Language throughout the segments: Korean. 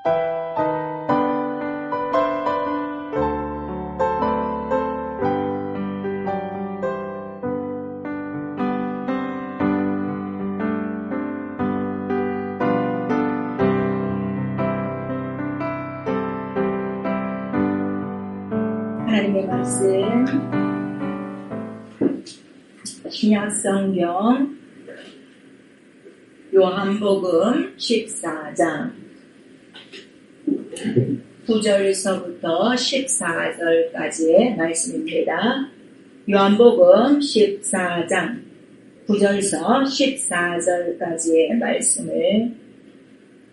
하나님의 말씀 신약성경 요한복음 14장 9절서부터 14절까지의 말씀입니다. 요한복음 14장 9절서 14절까지의 말씀을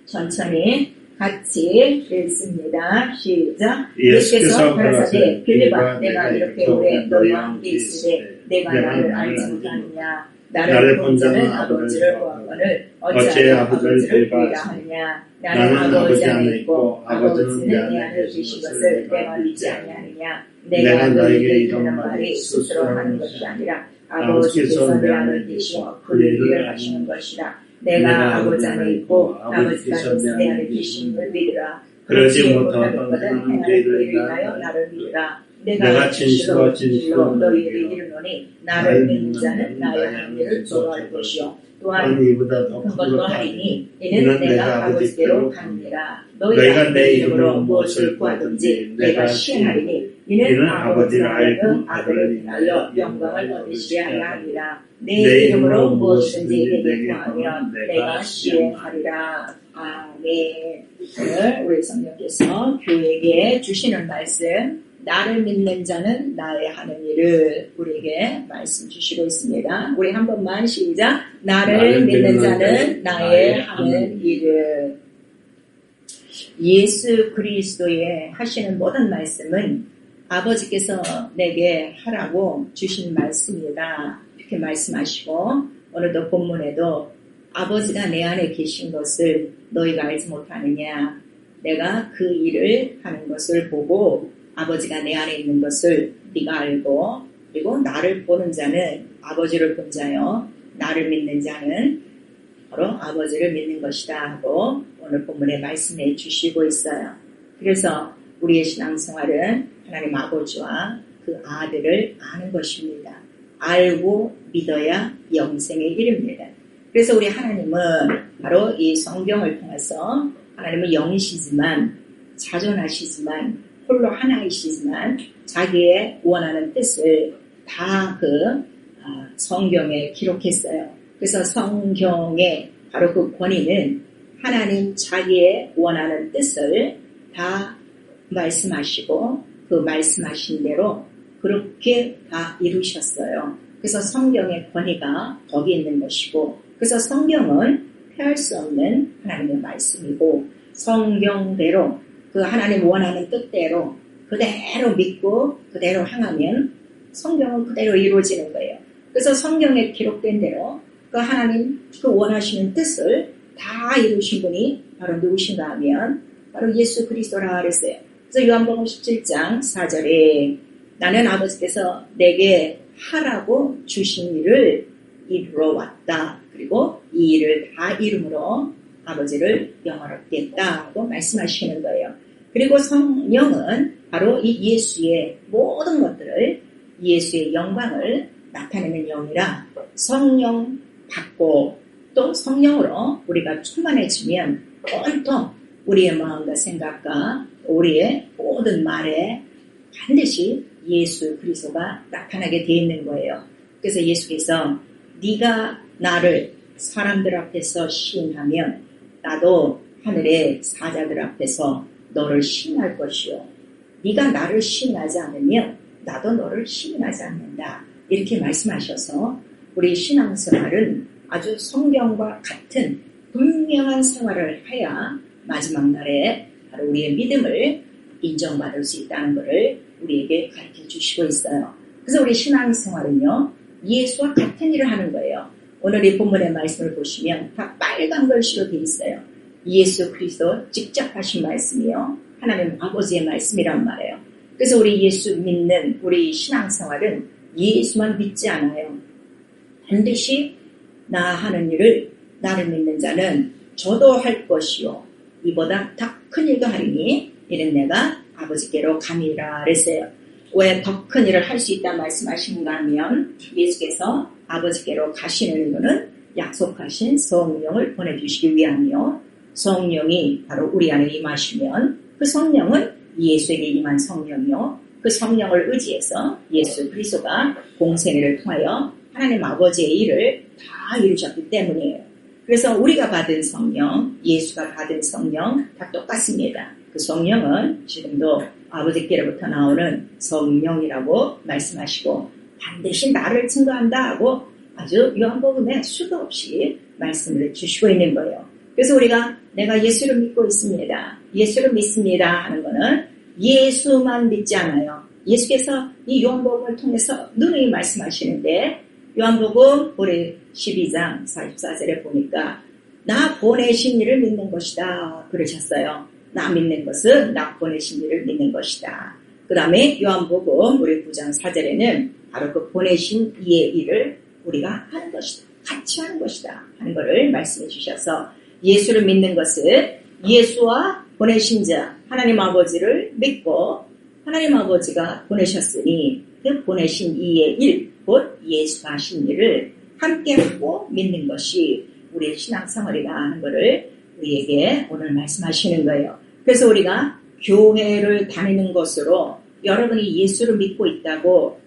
천천히 같이 읽습니다. 시작. 예수께서 가라사대 빌립아 내가 이렇게 오래 너희와 함께 있으되 내가 나를 알지 못하느냐. 나를 본 자는 아버지를 보았거늘 어찌 아버지를 보이라 하느냐. 나는 아버지 안에 있고 아버지는 내 안에 계신 것을 내가 믿지 아니하느냐. 내가 너희에게 이르는 말이 스스로 하는 것이 아니라 아버지께서 내 안에 계시어 그 일을 하시는 것이라. 내가 아버지 안에 있고 아버지가 내 안에 계신 걸 믿으라. 그러지 못하는 것은 행하는 그를 인하여 나를 믿으라. 내가 진실로 너희에게 이르노니 나를 믿는 자는 나의 하는 일을 조로할 것이요 또한 이보다 더 큰 것도 하리니 이는 내가 아버지께로 가느니라. 너희가 내 이름으로 무엇을 구하든지 내가 시행하리니 이는 아버지를 알고 아들을 인하여 영광을 얻으시리라 하니라. 내 이름으로 무엇이든지 내게 구하면 내가 시행하리라. 아멘. 오늘 우리 성령께서 교회에게 주시는 말씀, 나를 믿는 자는 나의 하는 일을 우리에게 말씀 주시고 있습니다. 우리 한 번만 시작. 나를 믿는 자는 나의 하는 일을. 예수 그리스도의 하시는 모든 말씀은 아버지께서 내게 하라고 주신 말씀입니다. 이렇게 말씀하시고 오늘도 본문에도 아버지가 내 안에 계신 것을 너희가 알지 못하느냐. 내가 그 일을 하는 것을 보고 아버지가 내 안에 있는 것을 네가 알고 그리고 나를 보는 자는 아버지를 본 자요. 나를 믿는 자는 바로 아버지를 믿는 것이다 하고 오늘 본문에 말씀해 주시고 있어요. 그래서 우리의 신앙생활은 하나님 아버지와 그 아들을 아는 것입니다. 알고 믿어야 영생에 이릅니다. 그래서 우리 하나님은 바로 이 성경을 통해서 하나님은 영이시지만 자존하시지만 홀로 하나이시지만 자기의 원하는 뜻을 다 그 성경에 기록했어요. 그래서 성경의 바로 그 권위는 하나님 자기의 원하는 뜻을 다 말씀하시고 그 말씀하신 대로 그렇게 다 이루셨어요. 그래서 성경의 권위가 거기 있는 것이고 그래서 성경은 피할 수 없는 하나님의 말씀이고 성경대로 그 하나님 원하는 뜻대로 그대로 믿고 그대로 행하면 성경은 그대로 이루어지는 거예요. 그래서 성경에 기록된 대로 그 하나님 그 원하시는 뜻을 다 이루신 분이 바로 누구신가 하면 바로 예수 그리스도라 그랬어요. 그래서 요한복음 17장 4절에 나는 아버지께서 내게 하라고 주신 일을 이루러 왔다. 그리고 이 일을 다 이름으로 아버지를 영화롭게 했다고 말씀하시는 거예요. 그리고 성령은 바로 이 예수의 모든 것들을 예수의 영광을 나타내는 영이라 성령 받고 또 성령으로 우리가 충만해지면 온통 우리의 마음과 생각과 우리의 모든 말에 반드시 예수 그리스도가 나타나게 되어 있는 거예요. 그래서 예수께서 네가 나를 사람들 앞에서 시인하면 나도 하늘의 사자들 앞에서 너를 시인할 것이요. 네가 나를 시인하지 않으면 나도 너를 시인하지 않는다. 이렇게 말씀하셔서 우리 신앙생활은 아주 성경과 같은 분명한 생활을 해야 마지막 날에 바로 우리의 믿음을 인정받을 수 있다는 것을 우리에게 가르쳐 주시고 있어요. 그래서 우리 신앙생활은요. 예수와 같은 일을 하는 거예요. 오늘 이 본문의 말씀을 보시면 다 빨간 글씨로 되어 있어요. 예수 그리스도 직접 하신 말씀이요. 하나님 아버지의 말씀이란 말이에요. 그래서 우리 예수 믿는 우리 신앙생활은 예수만 믿지 않아요. 반드시 나 하는 일을 나를 믿는 자는 저도 할 것이요. 이보다 더 큰 일도 하리니 이는 내가 아버지께로 감이라 그랬어요. 왜 더 큰 일을 할 수 있다 말씀하시는가 하면 예수께서 아버지께로 가시는 이유는 약속하신 성령을 보내주시기 위함이요. 성령이 바로 우리 안에 임하시면 그 성령은 예수에게 임한 성령이요. 그 성령을 의지해서 예수 그리스도가 공생애를 통하여 하나님 아버지의 일을 다 이루셨기 때문이에요. 그래서 우리가 받은 성령, 예수가 받은 성령 다 똑같습니다. 그 성령은 지금도 아버지께로부터 나오는 성령이라고 말씀하시고 반드시 나를 증거한다 하고 아주 요한복음에 수도 없이 말씀을 주시고 있는 거예요. 그래서 우리가 내가 예수를 믿고 있습니다. 예수를 믿습니다 하는 거는 예수만 믿지 않아요. 예수께서 이 요한복음을 통해서 누누이 말씀하시는데 요한복음 우리 12장 44절에 보니까 나 보내신 이를 믿는 것이다 그러셨어요. 나 믿는 것은 나 보내신 이를 믿는 것이다. 그 다음에 요한복음 우리 9장 4절에는 바로 그 보내신 이의 일을 우리가 하는 것이다. 같이 하는 것이다 하는 것을 말씀해 주셔서 예수를 믿는 것은 예수와 보내신 자 하나님 아버지를 믿고 하나님 아버지가 보내셨으니 그 보내신 이의 일, 곧 예수가 하신 일을 함께하고 믿는 것이 우리의 신앙생활이다 하는 것을 우리에게 오늘 말씀하시는 거예요. 그래서 우리가 교회를 다니는 것으로 여러분이 예수를 믿고 있다고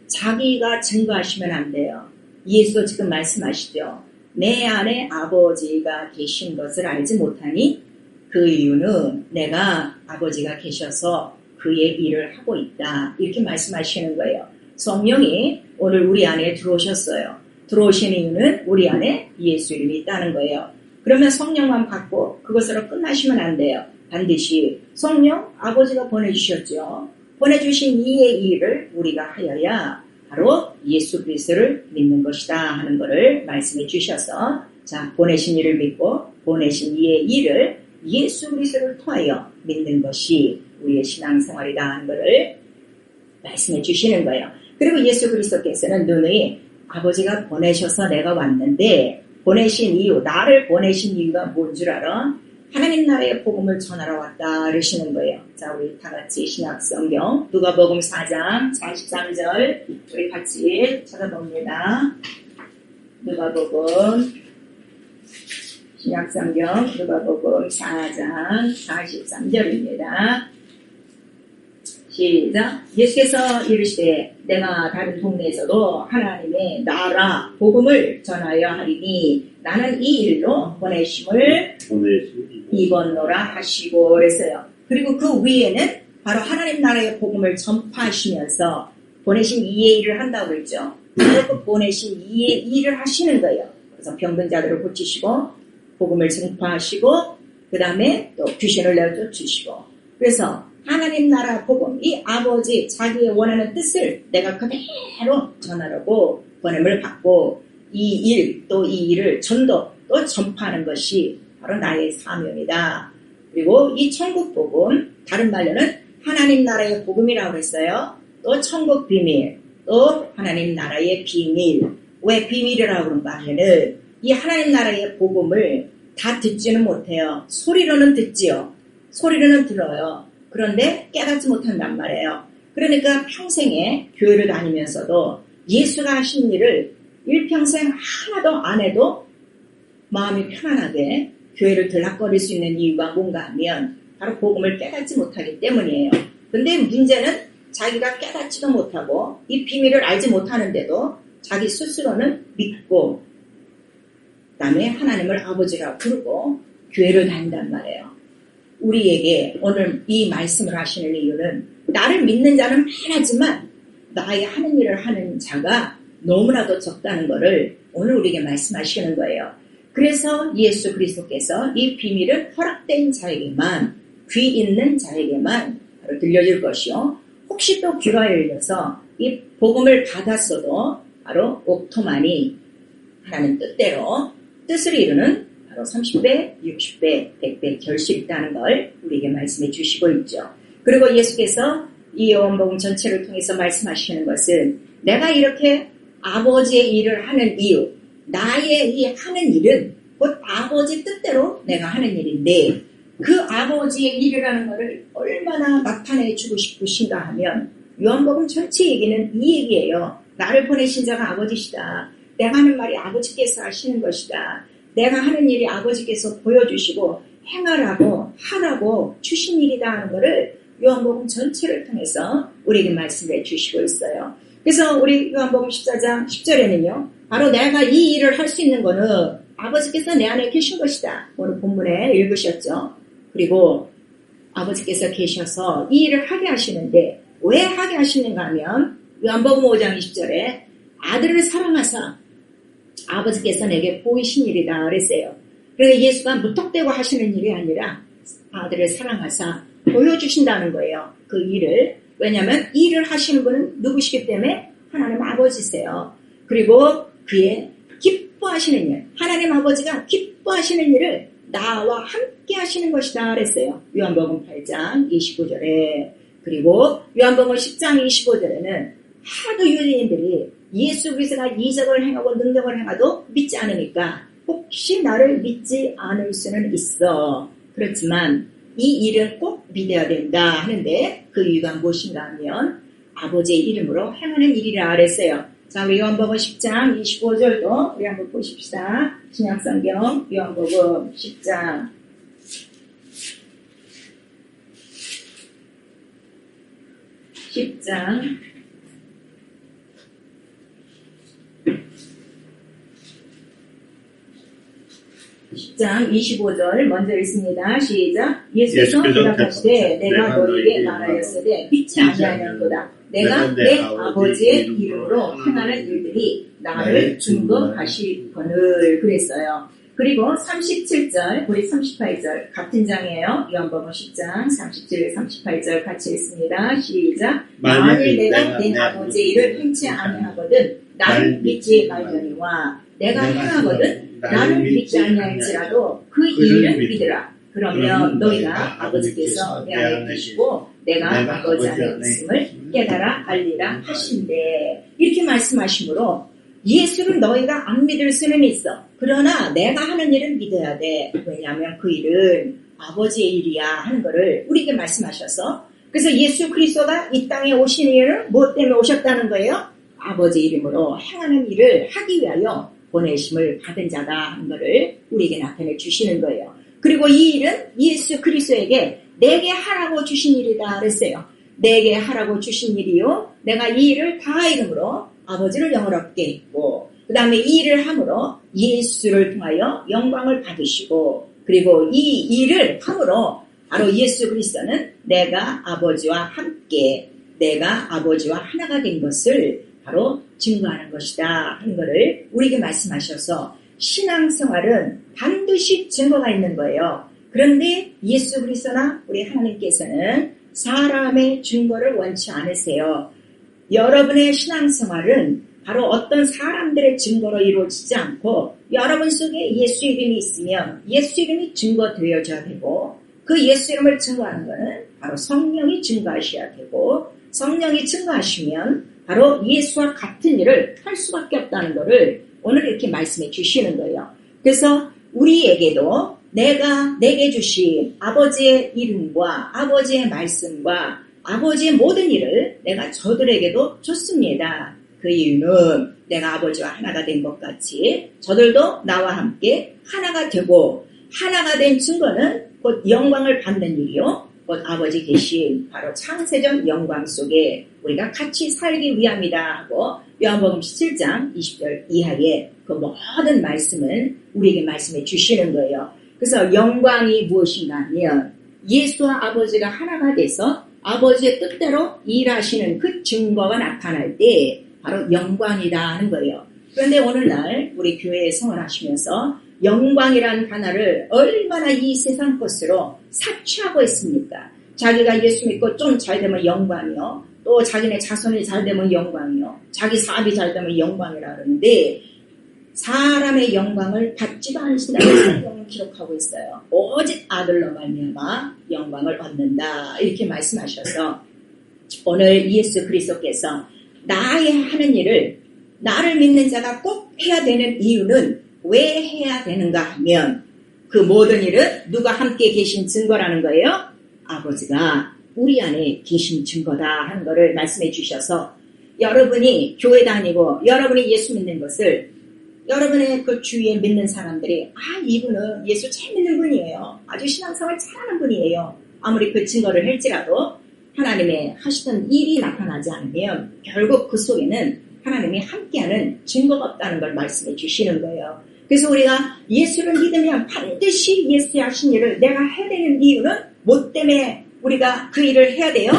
자기가 증거하시면 안 돼요. 예수도 지금 말씀하시죠. 내 안에 아버지가 계신 것을 알지 못하니 그 이유는 내가 아버지가 계셔서 그의 일을 하고 있다. 이렇게 말씀하시는 거예요. 성령이 오늘 우리 안에 들어오셨어요. 들어오신 이유는 우리 안에 예수 이름이 있다는 거예요. 그러면 성령만 받고 그것으로 끝나시면 안 돼요. 반드시 성령 아버지가 보내주셨죠. 보내주신 이의 일을 우리가 하여야 바로 예수 그리스도를 믿는 것이다 하는 것을 말씀해 주셔서 자 보내신 이를 믿고 보내신 이의 일을 예수 그리스도를 통하여 믿는 것이 우리의 신앙생활이다 하는 것을 말씀해 주시는 거예요. 그리고 예수 그리스도께서는 누누이 아버지가 보내셔서 내가 왔는데 보내신 이유, 나를 보내신 이유가 뭔 줄 알아? 하나님 나라의 복음을 전하러 왔다 그러시는 거예요. 자, 우리 다 같이 신약 성경 누가복음 4장 43절 우리 같이 찾아봅니다. 누가복음 신약 성경 누가복음 4장 43절입니다. 시작. 예수께서 이르시되 내가 다른 동네에서도 하나님의 나라 복음을 전하여 하리니 나는 이 일로 보내심을 입었노라 하시고 그랬어요. 그리고 그 위에는 바로 하나님 나라의 복음을 전파하시면서 보내신 이의 일을 한다고 그랬죠. 그리고 보내신 이의 일을 하시는 거예요. 그래서 병든 자들을 고치시고 복음을 전파하시고 그 다음에 또 귀신을 내쫓으시고 그래서 하나님 나라 복음, 이 아버지 자기의 원하는 뜻을 내가 그대로 전하려고 보냄을 받고 이 일, 또 이 일을 전도, 또 전파하는 것이 바로 나의 사명이다. 그리고 이 천국 복음, 다른 말로는 하나님 나라의 복음이라고 했어요. 또 천국 비밀, 또 하나님 나라의 비밀. 왜 비밀이라고 그런가 하면은 이 하나님 나라의 복음을 다 듣지는 못해요. 소리로는 듣지요. 소리로는 들어요. 그런데 깨닫지 못한단 말이에요. 그러니까 평생에 교회를 다니면서도 예수가 하신 일을 일평생 하나도 안 해도 마음이 편안하게 교회를 들락거릴 수 있는 이유가 뭔가 하면 바로 복음을 깨닫지 못하기 때문이에요. 근데 문제는 자기가 깨닫지도 못하고 이 비밀을 알지 못하는데도 자기 스스로는 믿고 그다음에 하나님을 아버지라 부르고 교회를 다닌단 말이에요. 우리에게 오늘 이 말씀을 하시는 이유는 나를 믿는 자는 많지만 나의 하는 일을 하는 자가 너무나도 적다는 것을 오늘 우리에게 말씀하시는 거예요. 그래서 예수 그리스도께서 이 비밀을 허락된 자에게만 귀 있는 자에게만 바로 들려줄 것이요. 혹시 또 귀가 열려서 이 복음을 받았어도 바로 옥토만이 하나님 뜻대로 뜻을 이루는 바로 30배, 60배, 100배 결실이 있다는 걸 우리에게 말씀해 주시고 있죠. 그리고 예수께서 이 요한복음 전체를 통해서 말씀하시는 것은 내가 이렇게 아버지의 일을 하는 이유, 나의 이 하는 일은 곧 아버지 뜻대로 내가 하는 일인데 그 아버지의 일이라는 것을 얼마나 나타내 주고 싶으신가 하면 요한복음 전체 얘기는 이 얘기예요. 나를 보내신 자가 아버지시다. 내가 하는 말이 아버지께서 하시는 것이다. 내가 하는 일이 아버지께서 보여주시고 행하라고 하라고 주신 일이다 하는 것을 요한복음 전체를 통해서 우리에게 말씀해 주시고 있어요. 그래서 우리 요한복음 14장 10절에는요. 바로 내가 이 일을 할 수 있는 거는 아버지께서 내 안에 계신 것이다. 오늘 본문에 읽으셨죠. 그리고 아버지께서 계셔서 이 일을 하게 하시는데 왜 하게 하시는가 하면 요한복음 5장 20절에 아들을 사랑하사 아버지께서 내게 보이신 일이다 그랬어요. 그러니까 예수가 무턱대고 하시는 일이 아니라 아들을 사랑하사 보여주신다는 거예요. 그 일을. 왜냐하면 이 일을 하시는 분은 누구시기 때문에 하나님 아버지세요. 그리고 그의 기뻐하시는 일, 하나님 아버지가 기뻐하시는 일을 나와 함께 하시는 것이다 그랬어요. 요한복음 8장 25절에. 그리고 요한복음 10장 25절에는 하도 유대인들이 예수 그리스도가 이적을 행하고 능력을 행하도 믿지 않으니까 혹시 나를 믿지 않을 수는 있어. 그렇지만 이 일은 꼭 믿어야 된다 하는데 그 이유가 무엇인가 하면 아버지의 이름으로 행하는 일이라 그랬어요. 자, 우리 요한복음 10장 25절도 우리 한번 보십시다. 신약성경 요한복음 10장 10장 25절 먼저 읽습니다. 시작. 예수께서 대답하시되 내가 너희에게 말하였으되 믿지 아니하는도다. 내가 내 아버지의 이름으로 행하는 일들이 나를 증거하시거늘 그랬어요. 그리고 37절, 우리 38절 같은 장이에요. 요한복음 10장 37, 38절 같이 읽습니다. 시작. 만일 내가 내 아버지의 일을 행치 아니하거든 나를 믿지 말려니와 내가 행하거든 나를 믿지 아니할지라도 그 일은 믿으라. 그러면 너희가 아버지께서 내 안에 계시고 내가 아버지 안에 있음을 깨달아 알리라 하신대. 이렇게 말씀하시므로 예수를 너희가 안 믿을 수는 있어. 그러나 내가 하는 일은 믿어야 돼. 왜냐하면 그 일은 아버지의 일이야 하는 것을 우리에게 말씀하셔서 그래서 예수 그리스도가 이 땅에 오신 이유는 무엇 때문에 오셨다는 거예요? 아버지 이름으로 행하는 일을 하기 위하여 보내심을 받은 자다 하는 것을 우리에게 나타내 주시는 거예요. 그리고 이 일은 예수 그리스도에게 내게 하라고 주신 일이다 그랬어요. 내게 하라고 주신 일이요. 내가 이 일을 다 이름으로 아버지를 영원롭게 했고 그 다음에 이 일을 함으로 예수를 통하여 영광을 받으시고 그리고 이 일을 함으로 바로 예수 그리스도는 내가 아버지와 함께 내가 아버지와 하나가 된 것을 바로 증거하는 것이다 하는 것을 우리에게 말씀하셔서 신앙생활은 반드시 증거가 있는 거예요. 그런데 예수 그리스도나 우리 하나님께서는 사람의 증거를 원치 않으세요. 여러분의 신앙생활은 바로 어떤 사람들의 증거로 이루어지지 않고 여러분 속에 예수 이름이 있으면 예수 이름이 증거되어져야 되고 그 예수 이름을 증거하는 것은 바로 성령이 증거하셔야 되고 성령이 증거하시면 바로 예수와 같은 일을 할 수밖에 없다는 것을 오늘 이렇게 말씀해 주시는 거예요. 그래서 우리에게도 내게 주신 아버지의 이름과 아버지의 말씀과 아버지의 모든 일을 내가 저들에게도 줬습니다. 그 이유는 내가 아버지와 하나가 된 것 같이 저들도 나와 함께 하나가 되고 하나가 된 증거는 곧 영광을 받는 일이요. 곧 아버지 계신 바로 창세전 영광 속에 우리가 같이 살기 위함이다 하고 요한복음 17장 20절 이하의 그 모든 말씀은 우리에게 말씀해 주시는 거예요. 그래서 영광이 무엇인가 하면 예수와 아버지가 하나가 돼서 아버지의 뜻대로 일하시는 그 증거가 나타날 때 바로 영광이다 하는 거예요. 그런데 오늘날 우리 교회에 생활하시면서 영광이라는 단어를 얼마나 이 세상 것으로 사취하고 있습니까? 자기가 예수 믿고 좀 잘 되면 영광이요. 또 자기네 자손이 잘 되면 영광이요. 자기 사업이 잘 되면 영광이라 그러는데 사람의 영광을 받지도 않으신다고 성경은 기록하고 있어요. 오직 아들로 말미암아 영광을 얻는다. 이렇게 말씀하셔서 오늘 예수 그리스도께서 나의 하는 일을 나를 믿는 자가 꼭 해야 되는 이유는 왜 해야 되는가 하면 그 모든 일은 누가 함께 계신 증거라는 거예요? 아버지가 우리 안에 계신 증거다 하는 것을 말씀해 주셔서 여러분이 교회 다니고 여러분이 예수 믿는 것을 여러분의 그 주위에 믿는 사람들이 이분은 예수 잘 믿는 분이에요. 아주 신앙생활 잘하는 분이에요. 아무리 그 증거를 할지라도 하나님의 하시던 일이 나타나지 않으면 결국 그 속에는 하나님이 함께하는 증거가 없다는 걸 말씀해 주시는 거예요. 그래서 우리가 예수를 믿으면 반드시 예수의 하신 일을 내가 해야 되는 이유는 뭐 때문에 우리가 그 일을 해야 돼요?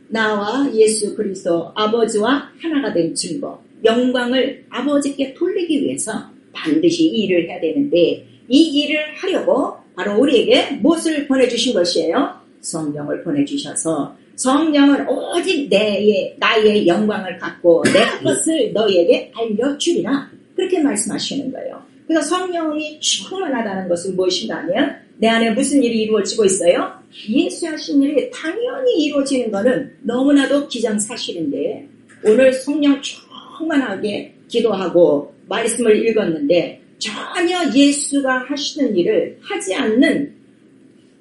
나와 예수 그리스도 아버지와 하나가 된 증거, 영광을 아버지께 돌리기 위해서 반드시 이 일을 해야 되는데 이 일을 하려고 바로 우리에게 무엇을 보내주신 것이에요? 성령을 보내주셔서 성령은 오직 나의 영광을 갖고 내 것을 너희에게 알려주리라 그렇게 말씀하시는 거예요. 그래서 성령이 충만하다는 것은 무엇인가 하면 내 안에 무슨 일이 이루어지고 있어요? 예수 하신 일이 당연히 이루어지는 것은 너무나도 기정사실인데 오늘 성령 충만하게 기도하고 말씀을 읽었는데 전혀 예수가 하시는 일을 하지 않는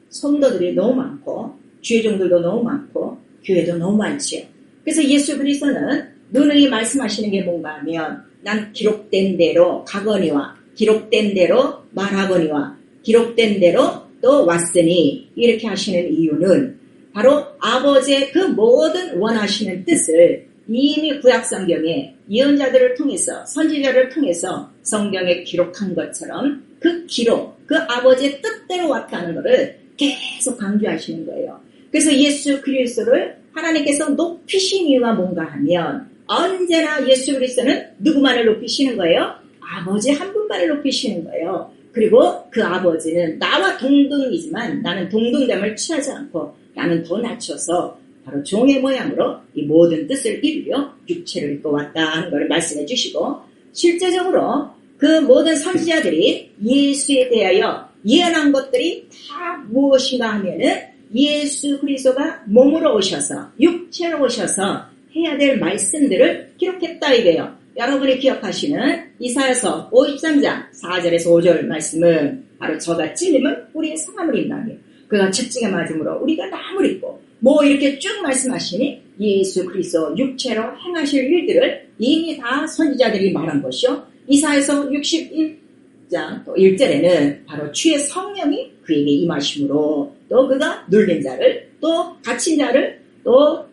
성도들이 너무 많고 주의종들도 너무 많고 교회도 너무 많지요. 그래서 예수 그리스도는 누누이 말씀하시는 게 뭔가 하면 난 기록된 대로 가거니와 기록된 대로 말하거니와 기록된 대로 또 왔으니 이렇게 하시는 이유는 바로 아버지의 그 모든 원하시는 뜻을 이미 구약성경에 예언자들을 통해서 선지자를 통해서 성경에 기록한 것처럼 그 기록, 그 아버지의 뜻대로 왔다는 것을 계속 강조하시는 거예요. 그래서 예수 그리스도를 하나님께서 높이신 이유가 뭔가 하면 언제나 예수 그리스도는 누구만을 높이시는 거예요? 아버지 한 분만을 높이시는 거예요. 그리고 그 아버지는 나와 동등이지만 나는 동등됨을 취하지 않고 나는 더 낮춰서 바로 종의 모양으로 이 모든 뜻을 이루려 육체를 입고 왔다 하는 것을 말씀해 주시고 실제적으로 그 모든 선지자들이 예수에 대하여 예언한 것들이 다 무엇인가 하면은 예수 그리스도가 몸으로 오셔서 육체로 오셔서 해야 될 말씀들을 기록했다 이거예요. 여러분이 기억하시는 이사야서 53장 4절에서 5절 말씀은 바로 저가 찔림은 우리의 상함을 입나니 그가 채찍에 맞음으로 우리가 나음을 입고 뭐 이렇게 쭉 말씀하시니 예수 그리스도 육체로 행하실 일들을 이미 다 선지자들이 말한 것이요. 이사야서 61장 또 1절에는 바로 주의 성령이 그에게 임하심으로 또 그가 눌린 자를 또 갇힌 자를 또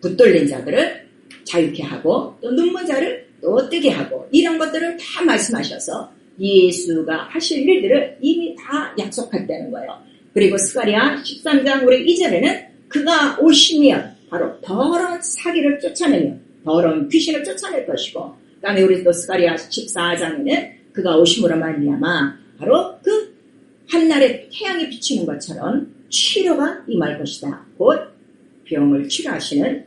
붙들린 자들을 자유케 하고 또 눈먼 자를 또 뜨게 하고 이런 것들을 다 말씀하셔서 예수가 하실 일들을 이미 다 약속했다는 거예요. 그리고 스가랴 13장 우리 2절에는 그가 오시면 바로 더러운 사기를 쫓아내며 더러운 귀신을 쫓아낼 것이고 그 다음에 우리 또 스가랴 14장에는 그가 오심으로 말미암아 바로 그 한날에 태양이 비치는 것처럼 치료가 임할 것이다. 곧 병을 치료하시는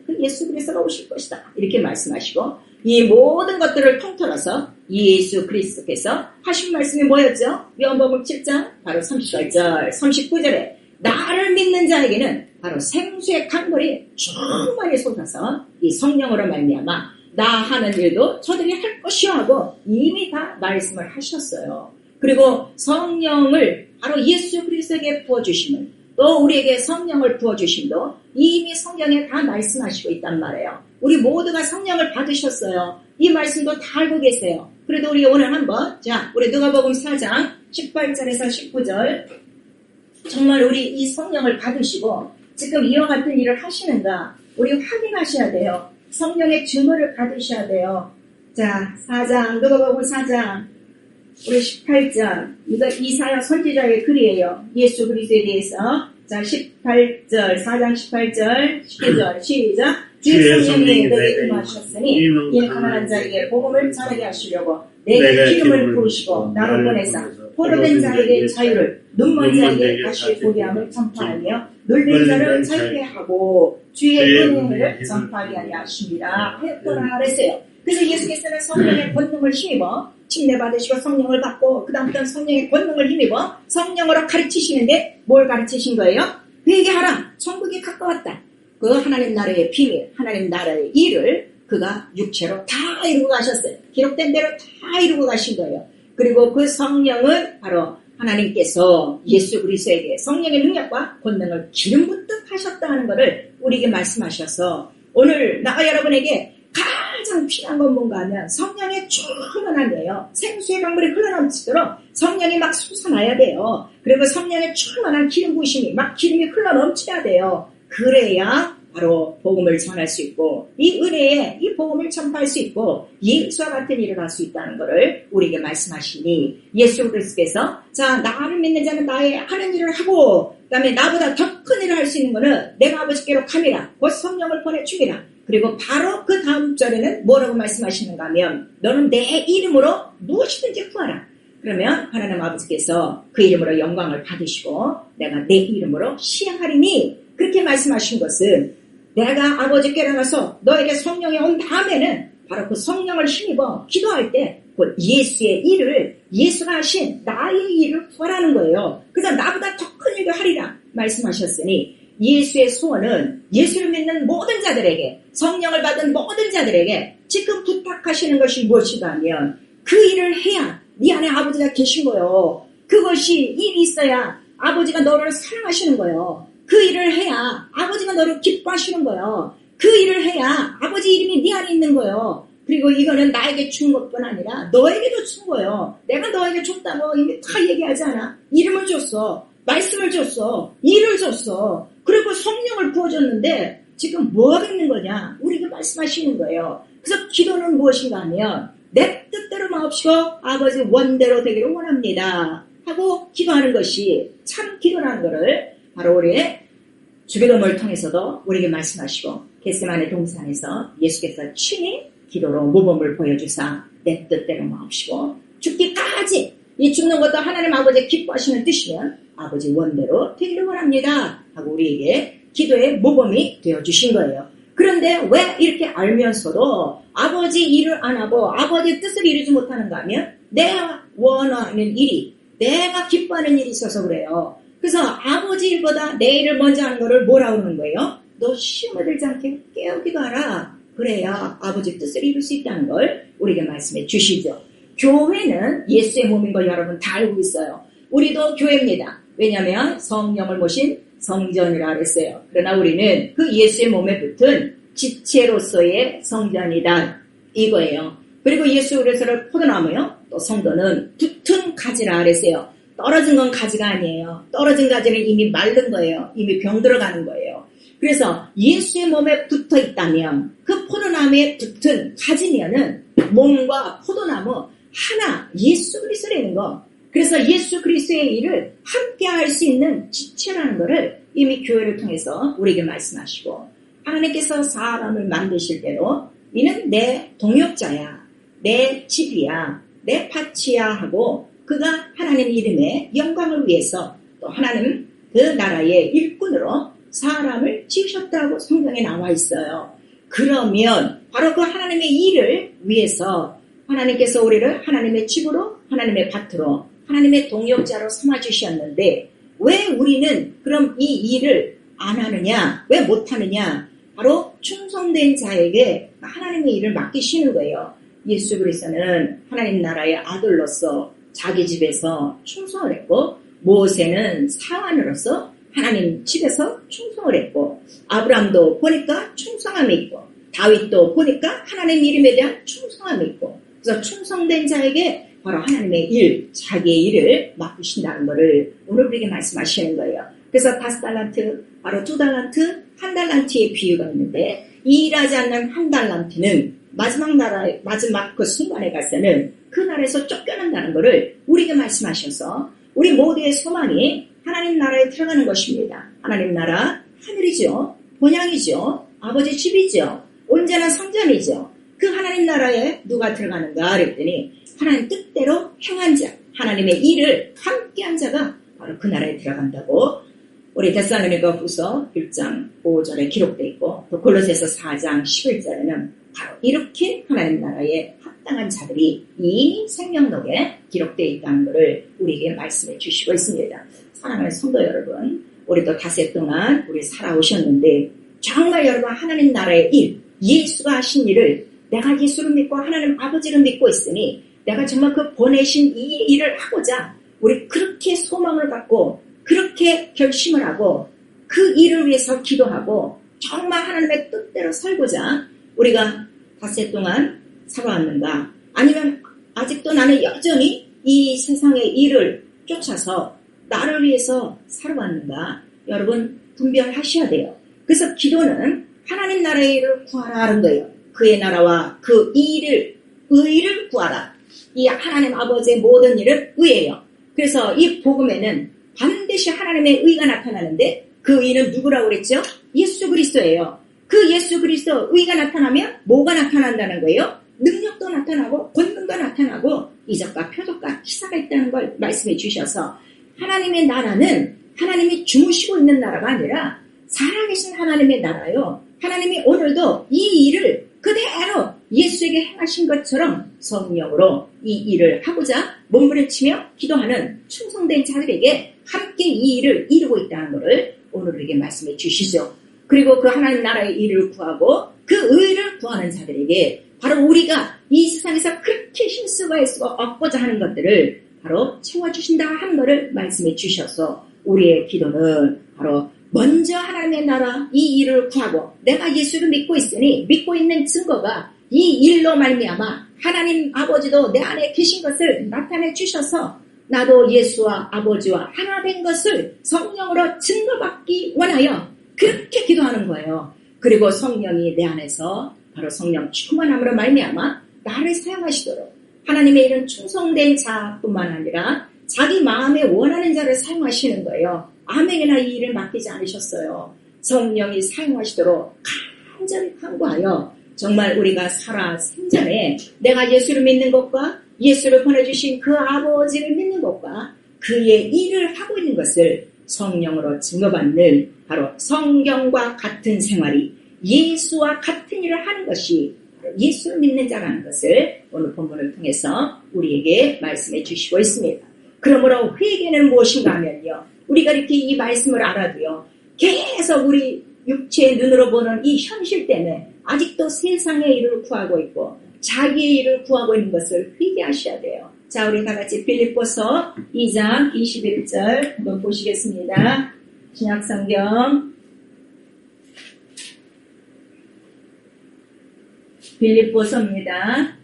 그 예수 그리스도가 오실 것이다. 이렇게 말씀하시고 이 모든 것들을 통틀어서 예수 그리스도께서 하신 말씀이 뭐였죠? 요한복음 7장 바로 38절 39절에 나를 믿는 자에게는 바로 생수의 강물이 충만히 솟아서 이 성령으로 말미암아 나 하는 일도 저들이 할 것이요 하고 이미 다 말씀을 하셨어요. 그리고 성령을 바로 예수 그리스도에게 부어주시는 또 우리에게 성령을 부어주심도 이미 성경에 다 말씀하시고 있단 말이에요. 우리 모두가 성령을 받으셨어요. 이 말씀도 다 알고 계세요. 그래도 우리 오늘 한번 우리 누가복음 4장 18절에서 19절 정말 우리 이 성령을 받으시고 지금 이와 같은 일을 하시는가 우리 확인하셔야 돼요. 성령의 증거를 받으셔야 돼요. 4장 누가복음 4장 우리 18절 이거 이사야 선지자의 글이에요. 예수 그리스도에 대해서 18절 4장 18절 19절 시작 주의 성령이 내게 임하셨으니 이 가난한 자에게 복음을 전하게 하시려고 내게 기름을 부으시고 나를 보내사 포로된 자에게 자유를 눈먼 자에게 다시 보게 함을 전파하며 눌린 자를 자유케 하고 주의 은혜를 전파하게 하려 하십니다 하였더라 그랬어요. 그래서 예수께서는 성령의 권능을 힘입어 침례받으시고 성령을 받고 그 다음부터는 성령의 권능을 힘입어 성령으로 가르치시는데 뭘 가르치신 거예요? 그에게 하라 천국이 가까웠다. 그 하나님 나라의 비밀 하나님 나라의 일을 그가 육체로 다 이루고 가셨어요. 기록된 대로 다 이루고 가신 거예요. 그리고 그 성령을 바로 하나님께서 예수 그리스도에게 성령의 능력과 권능을 기름 붓듯 하셨다 하는 것을 우리에게 말씀하셔서 오늘 나와 여러분에게 가장 필요한 건 뭔가 하면 성령의 충만함이에요. 생수의 강물이 흘러넘치도록 성령이 막 솟아나야 돼요. 그리고 성령의 충만한 기름 부으심이 막 기름이 흘러넘쳐야 돼요. 그래야 바로 복음을 전할 수 있고 이 은혜에 이 복음을 전파할 수 있고 예수와 같은 일을 할 수 있다는 것을 우리에게 말씀하시니 예수 그리스도께서 자 나를 믿는 자는 나의 하는 일을 하고 그 다음에 나보다 더 큰 일을 할 수 있는 것은 내가 아버지께로 감이라 곧 성령을 보내주기라. 그리고 바로 그 다음 절에는 뭐라고 말씀하시는가 하면 너는 내 이름으로 무엇이든지 구하라. 그러면 하나님 아버지께서 그 이름으로 영광을 받으시고 내가 내 이름으로 시행하리니 그렇게 말씀하신 것은 내가 아버지께 나가서 너에게 성령이 온 다음에는 바로 그 성령을 힘입어 기도할 때 곧 예수의 일을 예수가 하신 나의 일을 구하라는 거예요. 그래서 나보다 더 큰 일을 하리라 말씀하셨으니 예수의 소원은 예수를 믿는 모든 자들에게 성령을 받은 모든 자들에게 지금 부탁하시는 것이 무엇이가 하면 그 일을 해야 네 안에 아버지가 계신 거예요. 그것이 일이 있어야 아버지가 너를 사랑하시는 거예요. 그 일을 해야 아버지가 너를 기뻐하시는 거예요. 그 일을 해야 아버지 이름이 네 안에 있는 거예요. 그리고 이거는 나에게 준 것뿐 아니라 너에게도 준 거예요. 내가 너에게 줬다고 이미 다 얘기하지 않아. 이름을 줬어. 말씀을 줬어. 일을 줬어. 그리고 성령을 부어줬는데 지금 뭐 하고 있는 거냐? 우리에게 말씀하시는 거예요. 그래서 기도는 무엇인가 하면 내 뜻대로 마옵시고 아버지 원대로 되기를 원합니다. 하고 기도하는 것이 참 기도라는 것을 바로 우리의 주기도문을 통해서도 우리에게 말씀하시고 겟세마네 동산에서 예수께서 친히 기도로 모범을 보여주사 내 뜻대로 마옵시고 죽기까지 이 죽는 것도 하나님 아버지 기뻐하시는 뜻이면 아버지 원대로 되기를 원합니다. 하고 우리에게 기도의 모범이 되어주신 거예요. 그런데 왜 이렇게 알면서도 아버지 일을 안 하고 아버지의 뜻을 이루지 못하는가 하면 내가 원하는 일이 내가 기뻐하는 일이 있어서 그래요. 그래서 아버지 일보다 내 일을 먼저 하는 거를 뭐라고 하는 거예요? 너 시험에 들지 않게 깨우기도 하라. 그래야 아버지 뜻을 이룰 수 있다는 걸 우리에게 말씀해 주시죠. 교회는 예수의 몸인 걸 여러분 다 알고 있어요. 우리도 교회입니다. 왜냐하면 성령을 모신 성전이라 그랬어요. 그러나 우리는 그 예수의 몸에 붙은 지체로서의 성전이다. 이거예요. 그리고 예수 그리스도를 포도나무요. 또 성도는 붙은 가지라 그랬어요. 떨어진 건 가지가 아니에요. 떨어진 가지는 이미 마른 거예요. 이미 병 들어가는 거예요. 그래서 예수의 몸에 붙어 있다면 그 포도나무에 붙은 가지면은 몸과 포도나무 하나 예수 그리스도라는 거. 그래서 예수 그리스도의 일을 함께 할 수 있는 지체라는 것을 이미 교회를 통해서 우리에게 말씀하시고 하나님께서 사람을 만드실 때도 이는 내 동역자야, 내 집이야, 내 밭이야 하고 그가 하나님 이름의 영광을 위해서 또 하나님 그 나라의 일꾼으로 사람을 지으셨다고 성경에 나와 있어요. 그러면 바로 그 하나님의 일을 위해서 하나님께서 우리를 하나님의 집으로 하나님의 밭으로 하나님의 동역자로 삼아주셨는데 왜 우리는 그럼 이 일을 안 하느냐? 왜 못하느냐? 바로 충성된 자에게 하나님의 일을 맡기시는 거예요. 예수 그리스도는 하나님 나라의 아들로서 자기 집에서 충성을 했고 모세는 사환으로서 하나님 집에서 충성을 했고 아브라함도 보니까 충성함이 있고 다윗도 보니까 하나님 이름에 대한 충성함이 있고 그래서 충성된 자에게 바로 하나님의 일, 자기의 일을 맡기신다는 것을 오늘 우리에게 말씀하시는 거예요. 그래서 5달란트, 바로 2달란트, 1달란트의 비유가 있는데 이 일하지 않는 1달란트는 마지막 그 순간에 가서는 그 나라에서 쫓겨난다는 것을 우리에게 말씀하셔서 우리 모두의 소망이 하나님 나라에 들어가는 것입니다. 하나님 나라 하늘이죠. 본향이죠. 아버지 집이죠. 온전한 성전이죠. 그 하나님 나라에 누가 들어가는가 그랬더니 하나님 뜻대로 행한 자, 하나님의 일을 함께한 자가 바로 그 나라에 들어간다고 우리 데살로니가 후서 1장 5절에 기록되어 있고 또 골로새서 4장 11절에는 바로 이렇게 하나님 나라에 합당한 자들이 이 생명록에 기록되어 있다는 것을 우리에게 말씀해 주시고 있습니다. 사랑하는 성도 여러분, 우리도 닷새 동안 우리 살아오셨는데 정말 여러분 하나님 나라의 일, 예수가 하신 일을 내가 예수를 믿고 하나님 아버지를 믿고 있으니 내가 정말 그 보내신 이 일을 하고자 우리 그렇게 소망을 갖고 그렇게 결심을 하고 그 일을 위해서 기도하고 정말 하나님의 뜻대로 살고자 우리가 닷새 동안 살아왔는가? 아니면 아직도 나는 여전히 이 세상의 일을 쫓아서 나를 위해서 살아왔는가? 여러분 분별하셔야 돼요. 그래서 기도는 하나님 나라의 일을 구하라는 거예요. 그의 나라와 그 일을, 의를 구하라. 이 하나님 아버지의 모든 일은 의예요. 그래서 이 복음에는 반드시 하나님의 의가 나타나는데 그 의는 누구라고 그랬죠? 예수 그리스도예요. 그 예수 그리스도 의가 나타나면 뭐가 나타난다는 거예요? 능력도 나타나고 권능도 나타나고 이적과 표적과 기사가 있다는 걸 말씀해 주셔서 하나님의 나라는 하나님이 주무시고 있는 나라가 아니라 살아계신 하나님의 나라요. 하나님이 오늘도 이 일을 그대로 예수에게 행하신 것처럼 성령으로 이 일을 하고자 몸부림치며 기도하는 충성된 자들에게 함께 이 일을 이루고 있다는 것을 오늘 우리에게 말씀해 주시죠. 그리고 그 하나님 나라의 일을 구하고 그 의를 구하는 자들에게 바로 우리가 이 세상에서 그렇게 힘쓰고 애쓰고 얻고자 하는 것들을 바로 채워주신다 하는 것을 말씀해 주셔서 우리의 기도는 바로 먼저 하나님의 나라 이 일을 구하고 내가 예수를 믿고 있으니 믿고 있는 증거가 이 일로 말미암아 하나님 아버지도 내 안에 계신 것을 나타내 주셔서 나도 예수와 아버지와 하나 된 것을 성령으로 증거받기 원하여 그렇게 기도하는 거예요. 그리고 성령이 내 안에서 바로 성령 충만함으로 말미암아 나를 사용하시도록 하나님의 일은 충성된 자뿐만 아니라 자기 마음에 원하는 자를 사용하시는 거예요. 아멘이나 이 일을 맡기지 않으셨어요. 성령이 사용하시도록 간절히 간구하여 정말 우리가 살아 생전에 내가 예수를 믿는 것과 예수를 보내주신 그 아버지를 믿는 것과 그의 일을 하고 있는 것을 성령으로 증거받는 바로 성경과 같은 생활이 예수와 같은 일을 하는 것이 바로 예수를 믿는 자라는 것을 오늘 본문을 통해서 우리에게 말씀해 주시고 있습니다. 그러므로 회개는 무엇인가 하면요. 우리가 이렇게 이 말씀을 알아도요. 계속 우리 육체의 눈으로 보는 이 현실 때문에 아직도 세상의 일을 구하고 있고 자기의 일을 구하고 있는 것을 회개하셔야 돼요. 자, 우리 다 같이 빌립보서 2장 21절 한번 보시겠습니다. 신약성경 빌립보서입니다.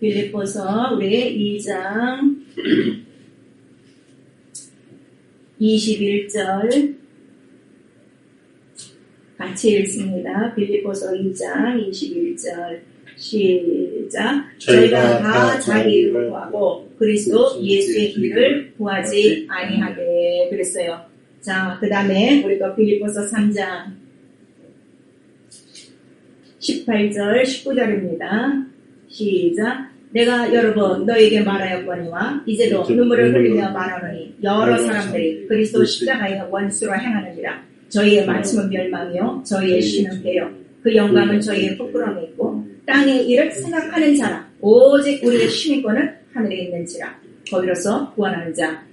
빌립보서 우리 2장 21절 같이 읽습니다. 빌립보서 2장 21절 시작. 저희가 다 자기 일을 구하고 그리스도 예수의 일을 구하지 아니하게 그랬어요. 자, 그 다음에 우리가 빌립보서 3장 18절 19절입니다. 시작. 내가 여러 번 너에게 말하였거니와 이제도 눈물을 흘리며 말하노니 여러 사람들이 그리스도 십자가의 원수로 행하느니라. 저희의 말씀은 멸망이요 저희의 신은 배요 그 영광은 저희의 부끄러움이 있고 땅의 일을 생각하는 자라 오직 우리의 시민권은 하늘에 있는지라. 거기로서 구원하는 자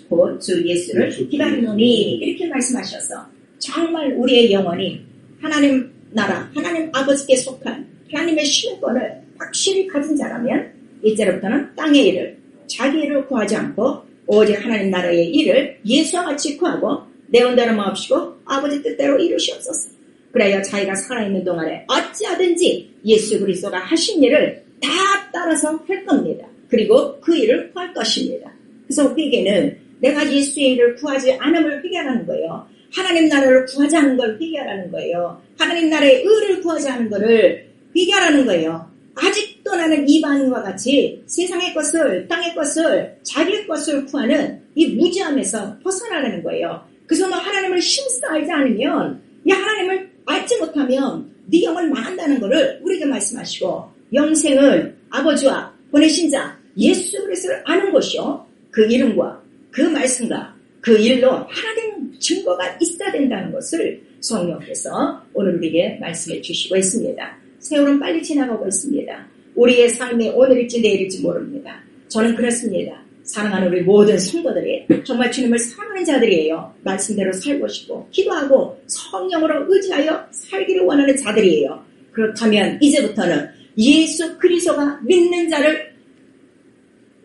곧 주 예수를 기다리노니 이렇게 말씀하셔서 정말 우리의 영혼이 하나님 나라 하나님 아버지께 속한 하나님의 시민권을 확실히 가진 자라면 이제부터는 땅의 일을 자기 일을 구하지 않고 오직 하나님 나라의 일을 예수와 같이 구하고 내 온다는 마옵시고 아버지 뜻대로 이루시옵소서. 그래야 자기가 살아있는 동안에 어찌하든지 예수 그리스도가 하신 일을 다 따라서 할 겁니다. 그리고 그 일을 구할 것입니다. 그래서 회개는 내가 예수의 일을 구하지 않음을 회개하는 거예요. 하나님 나라를 구하지 않는 걸 회개하라는 거예요. 하나님 나라의 의를 구하지 않는 것을 회개하라는 거예요. 아직도 나는 이방인과 같이 세상의 것을 땅의 것을 자기의 것을 구하는 이 무지함에서 벗어나라는 거예요. 그래서 너 하나님을 힘써 알지 않으면 이 하나님을 알지 못하면 네 영을 망한다는 것을 우리에게 말씀하시고 영생을 아버지와 보내신 자 예수 그리스도를 아는 것이요 그 이름과 그 말씀과 그 일로 하나 된 증거가 있어야 된다는 것을 성령께서 오늘 우리에게 말씀해 주시고 있습니다. 세월은 빨리 지나가고 있습니다. 우리의 삶이 오늘일지 내일일지 모릅니다. 저는 그렇습니다. 사랑하는 우리 모든 성도들이 정말 주님을 사랑하는 자들이에요. 말씀대로 살고 싶고 기도하고 성령으로 의지하여 살기를 원하는 자들이에요. 그렇다면 이제부터는 예수 그리스도가 믿는 자를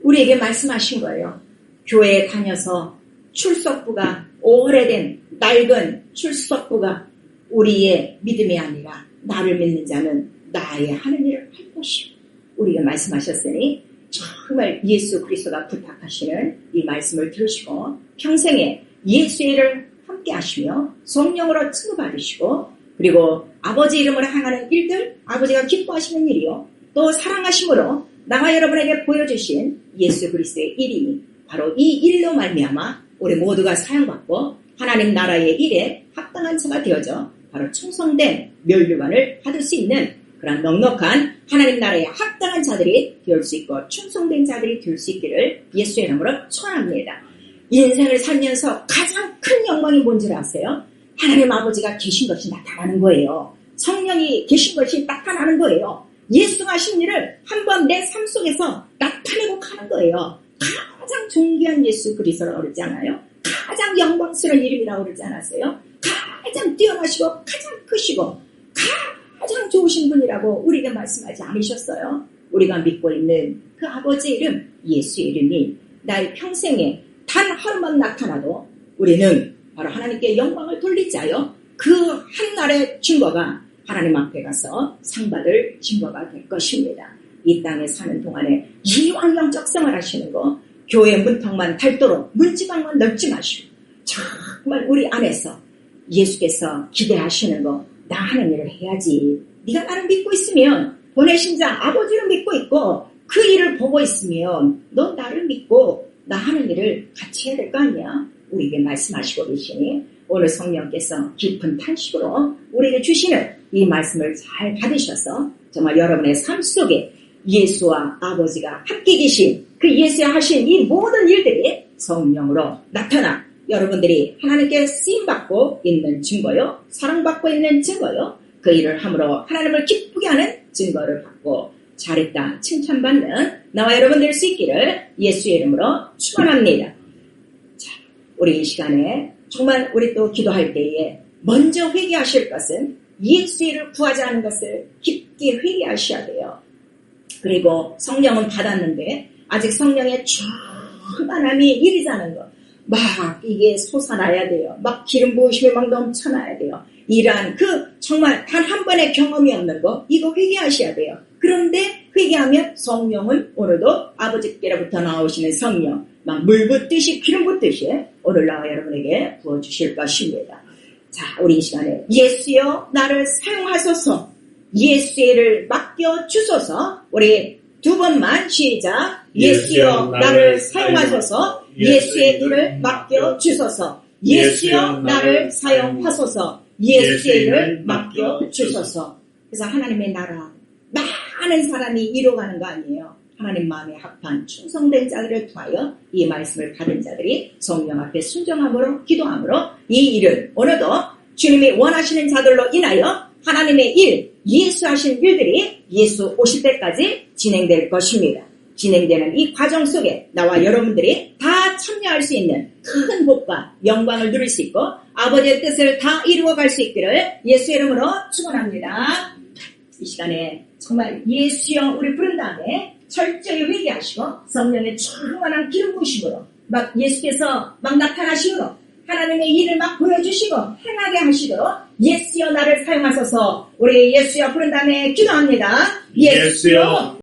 우리에게 말씀하신 거예요. 교회에 다녀서 출석부가 오래된 낡은 출석부가 우리의 믿음이 아니라 나를 믿는 자는 나의 하는 일을 할 것이요. 우리가 말씀하셨으니 정말 예수 그리스도가 부탁하시는 이 말씀을 들으시고 평생에 예수의 일을 함께 하시며 성령으로 증거받으시고 그리고 아버지 이름으로 행하는 일들 아버지가 기뻐하시는 일이요. 또 사랑하심으로 나와 여러분에게 보여주신 예수 그리스도의 일이 바로 이 일로 말미암아 우리 모두가 사용받고 하나님 나라의 일에 합당한 자가 되어져 바로 충성된 면류관을 받을 수 있는 그런 넉넉한 하나님 나라에 합당한 자들이 되올 수 있고 충성된 자들이 될 수 있기를 예수의 이름으로 축원합니다. 인생을 살면서 가장 큰 영광이 뭔지 아세요? 하나님 아버지가 계신 것이 나타나는 거예요. 성령이 계신 것이 나타나는 거예요. 예수가 하신 일을 한번 내 삶 속에서 나타내고 가는 거예요. 가장 존귀한 예수 그리스도라고 그러지 않아요? 가장 영광스러운 이름이라고 그러지 않았어요? 가장 뛰어나시고 가장 크시고 가장 좋으신 분이라고 우리에게 말씀하지 않으셨어요? 우리가 믿고 있는 그 아버지 이름 예수의 이름이 나의 평생에 단 하루만 나타나도 우리는 바로 하나님께 영광을 돌리자요. 그 한날의 증거가 하나님 앞에 가서 상받을 증거가 될 것입니다. 이 땅에 사는 동안에 이왕 영적 생활하시는 거 교회 문턱만 닳도록 문지방만 넓지 마시고 정말 우리 안에서 예수께서 기대하시는 거 나 하는 일을 해야지. 네가 나를 믿고 있으면 보내신 자 아버지를 믿고 있고 그 일을 보고 있으면 너 나를 믿고 나 하는 일을 같이 해야 될 거 아니야. 우리에게 말씀하시고 계시니 오늘 성령께서 깊은 탄식으로 우리에게 주시는 이 말씀을 잘 받으셔서 정말 여러분의 삶 속에 예수와 아버지가 함께 계신 그 예수가 하신 이 모든 일들이 성령으로 나타나 여러분들이 하나님께 쓰임받고 있는 증거요. 사랑받고 있는 증거요. 그 일을 함으로 하나님을 기쁘게 하는 증거를 받고 잘했다 칭찬받는 나와 여러분 될 수 있기를 예수의 이름으로 축원합니다. 자, 우리 이 시간에 정말 우리 또 기도할 때에 먼저 회개하실 것은 예수의 일을 구하지 않은 것을 깊게 회개하셔야 돼요. 그리고 성령은 받았는데 아직 성령의 충만함이 이르자는 것. 막 이게 솟아나야 돼요. 막 기름 부으심이 막 넘쳐나야 돼요. 이러한 그 정말 단 한 번의 경험이 없는 거 이거 회개하셔야 돼요. 그런데 회개하면 성령은 오늘도 아버지께로부터 나오시는 성령 막 물 붓듯이 기름 붓듯이 오늘 나와 여러분에게 부어주실 것입니다. 자, 우리 이 시간에 예수여 나를 사용하소서 예수의 일을 맡겨주소서 우리 두 번만 시작 예수여 나를 사용하소서 예수의 일을 맡겨주소서 예수여 나를 사용하소서 예수의 일을 맡겨주소서. 그래서 하나님의 나라 많은 사람이 이뤄가는 거 아니에요. 하나님 마음에 합한 충성된 자들을 통하여 이 말씀을 받은 자들이 성령 앞에 순종함으로 기도함으로 이 일을 오늘도 주님이 원하시는 자들로 인하여 하나님의 일 예수 하신 일들이 예수 오실 때까지 진행될 것입니다. 진행되는 이 과정 속에 나와 여러분들이 다 참여할 수 있는 큰 복과 영광을 누릴 수 있고 아버지의 뜻을 다 이루어갈 수 있기를 예수의 이름으로 축원합니다. 이 시간에 정말 예수여 우리 부른 다음에 철저히 회개하시고 성령의 충만한 기름 부으심으로 막 예수께서 막 나타나시므로 하나님의 일을 막 보여주시고 행하게 하시도록 예수여 나를 사용하소서 우리 예수여 부른 다음에 기도합니다. 예수여